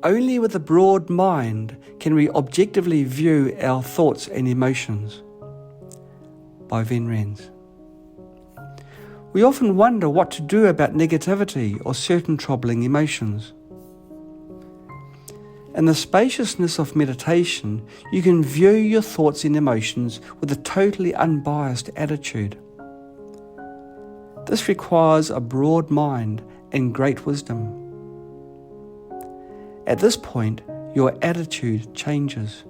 only with a broad mind can we objectively view our thoughts and emotions. By Van Rens. We often wonder what to do about negativity or certain troubling emotions. In the spaciousness of meditation, you can view your thoughts and emotions with a totally unbiased attitude. This requires a broad mind and great wisdom. At this point, your attitude changes.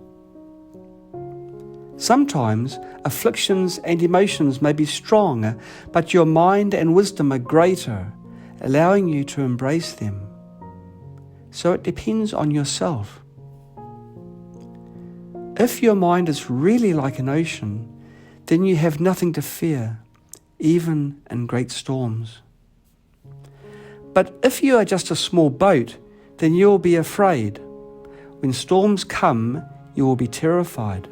Sometimes afflictions and emotions may be strong, but your mind and wisdom are greater, allowing you to embrace them. So it depends on yourself. If your mind is really like an ocean, then you have nothing to fear, even in great storms. But if you are just a small boat, then you will be afraid. When storms come, you will be terrified.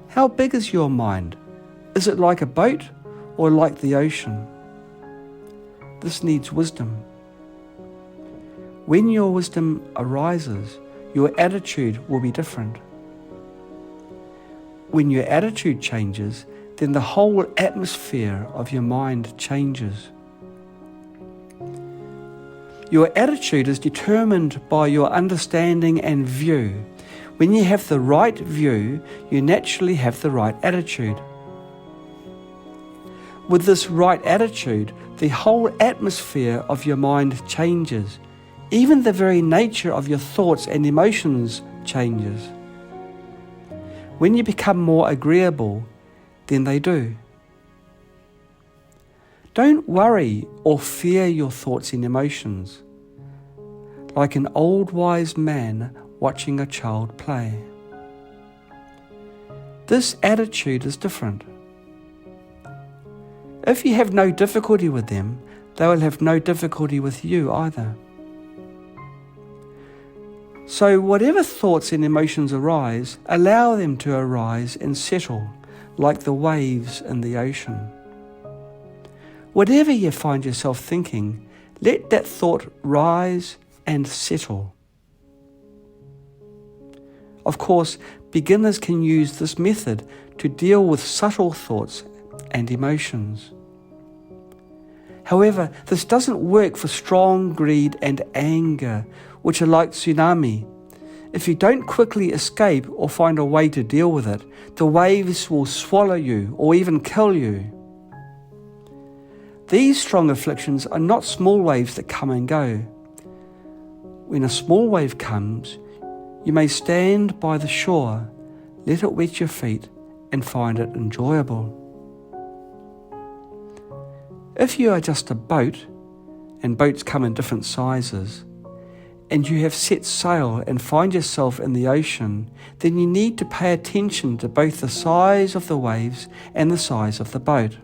How big is your mind? Is it like a boat or like the ocean? This needs wisdom. When your wisdom arises, your attitude will be different. When your attitude changes, then the whole atmosphere of your mind changes. Your attitude is determined by your understanding and view. When you have the right view, you naturally have the right attitude. With this right attitude, the whole atmosphere of your mind changes. Even the very nature of your thoughts and emotions changes. When you become more agreeable, then they do. Don't worry or fear your thoughts and emotions, like an old wise man watching a child play. This attitude is different. If you have no difficulty with them, they will have no difficulty with you either. So whatever thoughts and emotions arise, allow them to arise and settle like the waves in the ocean. Whatever you find yourself thinking, let that thought rise and settle. Of course, beginners can use this method to deal with subtle thoughts and emotions. However, this doesn't work for strong greed and anger, which are like tsunami. If you don't quickly escape or find a way to deal with it, the waves will swallow you or even kill you. These strong afflictions are not small waves that come and go. When a small wave comes, you may stand by the shore, let it wet your feet, and find it enjoyable. If you are just a boat, and boats come in different sizes, and you have set sail and find yourself in the ocean, then you need to pay attention to both the size of the waves and the size of the boat.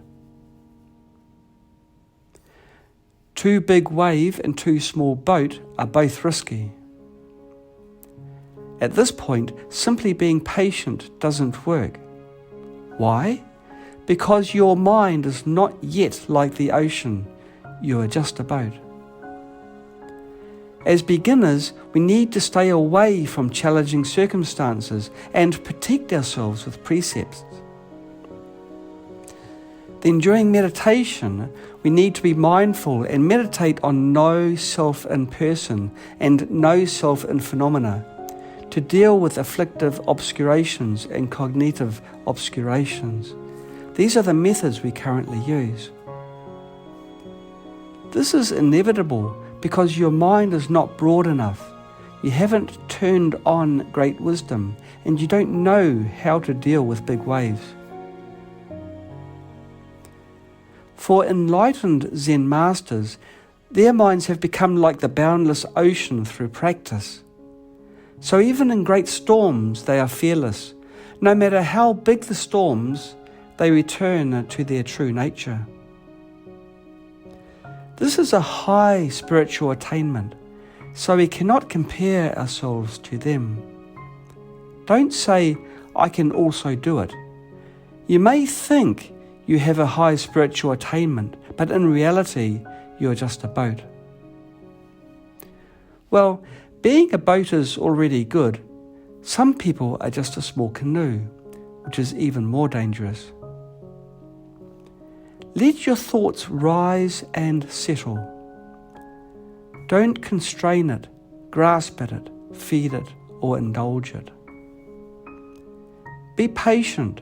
Too big wave and too small boat are both risky. At this point, simply being patient doesn't work. Why? Because your mind is not yet like the ocean. You are just a boat. As beginners, we need to stay away from challenging circumstances and protect ourselves with precepts. Then during meditation, we need to be mindful and meditate on no self in person and no self in phenomena to deal with afflictive obscurations and cognitive obscurations. These are the methods we currently use. This is inevitable because your mind is not broad enough. You haven't turned on great wisdom and you don't know how to deal with big waves. For enlightened Zen masters, their minds have become like the boundless ocean through practice. So even in great storms, they are fearless. No matter how big the storms, they return to their true nature. This is a high spiritual attainment, so we cannot compare ourselves to them. Don't say, I can also do it. You may think you have a high spiritual attainment, but in reality, you are just a boat. Well, being a boat is already good. Some people are just a small canoe, which is even more dangerous. Let your thoughts rise and settle. Don't constrain it, grasp at it, feed it, or indulge it. Be patient.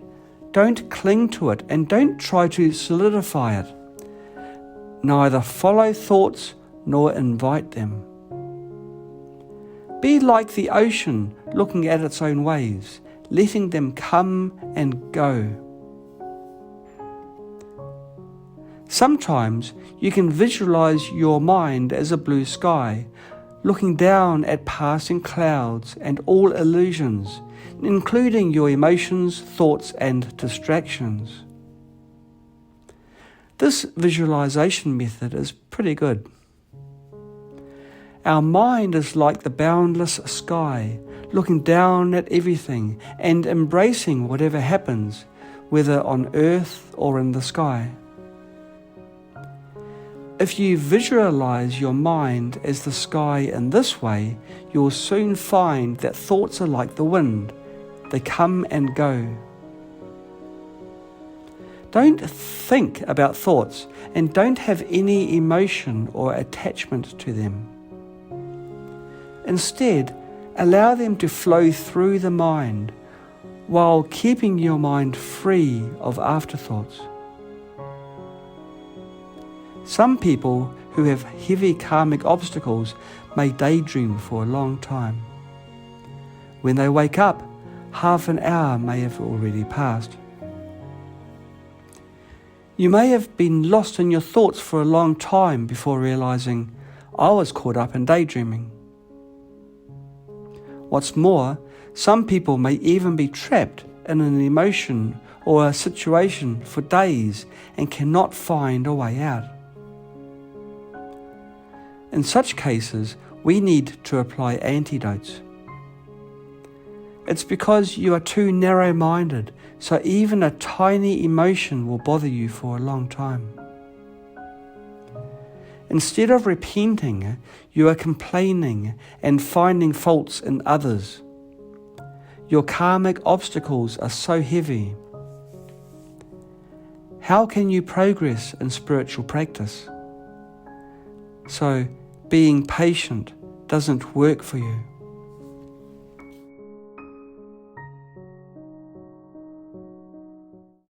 Don't cling to it and don't try to solidify it. Neither follow thoughts nor invite them. Be like the ocean looking at its own waves, letting them come and go. Sometimes you can visualize your mind as a blue sky, looking down at passing clouds and all illusions, including your emotions, thoughts, and distractions. This visualization method is pretty good. Our mind is like the boundless sky, looking down at everything and embracing whatever happens, whether on earth or in the sky. If you visualize your mind as the sky in this way, you'll soon find that thoughts are like the wind. They come and go. Don't think about thoughts and don't have any emotion or attachment to them. Instead, allow them to flow through the mind while keeping your mind free of afterthoughts. Some people who have heavy karmic obstacles may daydream for a long time. When they wake up, half an hour may have already passed. You may have been lost in your thoughts for a long time before realizing, I was caught up in daydreaming. What's more, some people may even be trapped in an emotion or a situation for days and cannot find a way out. In such cases, we need to apply antidotes. It's because you are too narrow-minded, so even a tiny emotion will bother you for a long time. Instead of repenting, you are complaining and finding faults in others. Your karmic obstacles are so heavy. How can you progress in spiritual practice? So, being patient doesn't work for you.